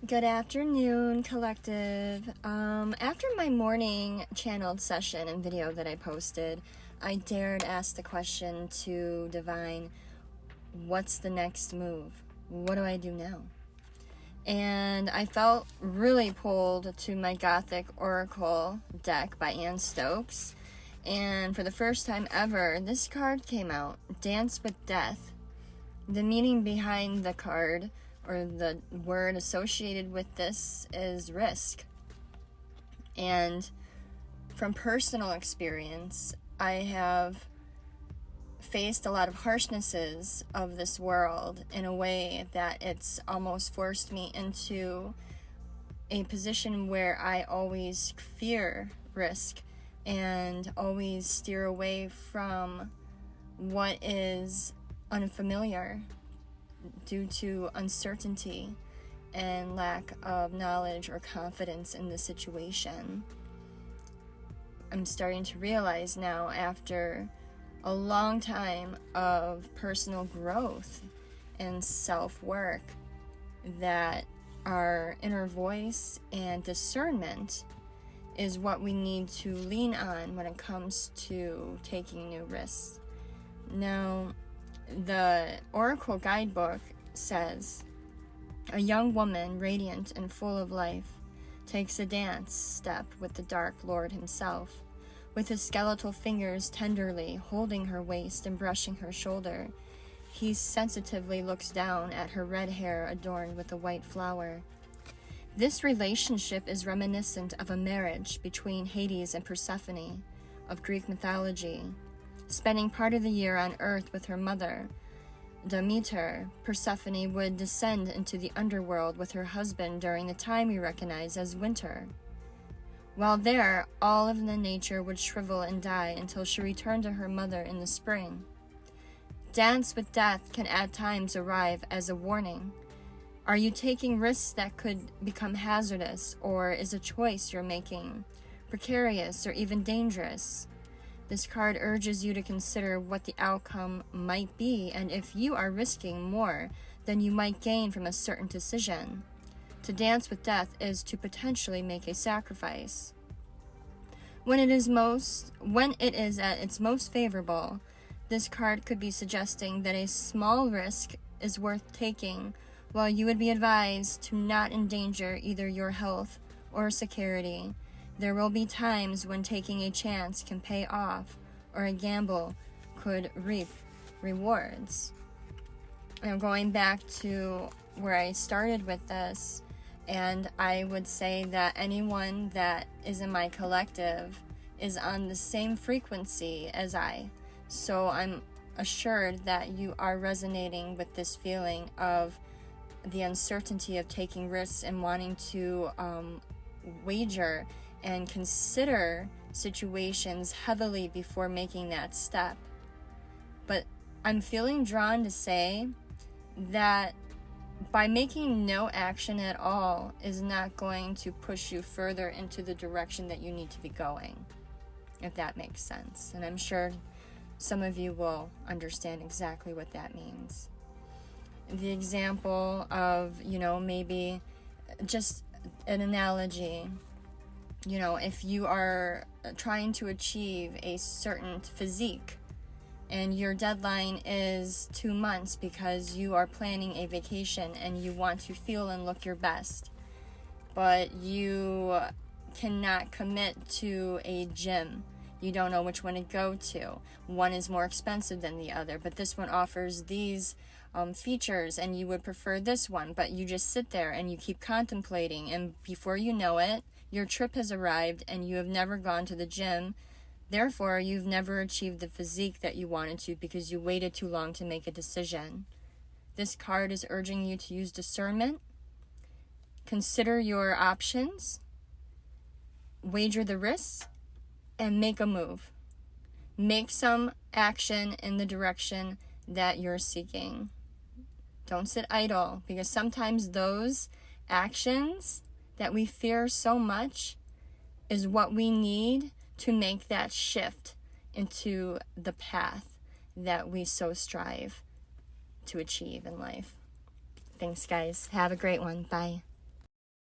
Good afternoon, collective. After my morning channeled session and video that I posted, I dared ask the question to Divine, what's the next move? What do I do now? And I felt really pulled to my Gothic Oracle deck by Anne Stokes. And for the first time ever, this card came out, Dance with Death. The meaning behind the card, or the word associated with this, is risk. And from personal experience, I have faced a lot of harshnesses of this world in a way that it's almost forced me into a position where I always fear risk and always steer away from what is unfamiliar due to uncertainty and lack of knowledge or confidence in the situation. I'm starting to realize now, after a long time of personal growth and self-work, that our inner voice and discernment is what we need to lean on when it comes to taking new risks. Now, the Oracle Guidebook says, a young woman, radiant and full of life, takes a dance step with the Dark Lord himself. With his skeletal fingers tenderly holding her waist and brushing her shoulder, he sensitively looks down at her red hair adorned with a white flower. This relationship is reminiscent of a marriage between Hades and Persephone of Greek mythology. Spending part of the year on Earth with her mother, Demeter, Persephone would descend into the underworld with her husband during the time we recognize as winter. While there, all of the nature would shrivel and die until she returned to her mother in the spring. Dance with Death can at times arrive as a warning. Are you taking risks that could become hazardous, or is a choice you're making precarious or even dangerous? This card urges you to consider what the outcome might be and if you are risking more than you might gain from a certain decision. To dance with death is to potentially make a sacrifice. When it is at its most favorable, this card could be suggesting that a small risk is worth taking, while you would be advised to not endanger either your health or security. There will be times when taking a chance can pay off, or a gamble could reap rewards. I'm going back to where I started with this, and I would say that anyone that is in my collective is on the same frequency as I. So I'm assured that you are resonating with this feeling of the uncertainty of taking risks and wanting to wager and consider situations heavily before making that step. But I'm feeling drawn to say that by making no action at all is not going to push you further into the direction that you need to be going, if that makes sense. And I'm sure some of you will understand exactly what that means. The example of, maybe just an analogy. If you are trying to achieve a certain physique and your deadline is 2 months because you are planning a vacation and you want to feel and look your best, but you cannot commit to a gym. You don't know which one to go to. One is more expensive than the other, but this one offers these features and you would prefer this one, but you just sit there and you keep contemplating, and before you know it, your trip has arrived and you have never gone to the gym. Therefore, you've never achieved the physique that you wanted to because you waited too long to make a decision. This card is urging you to use discernment, consider your options, wager the risks, and make a move. Make some action in the direction that you're seeking. Don't sit idle, because sometimes those actions that we fear so much is what we need to make that shift into the path that we so strive to achieve in life. Thanks, guys. Have a great one. Bye.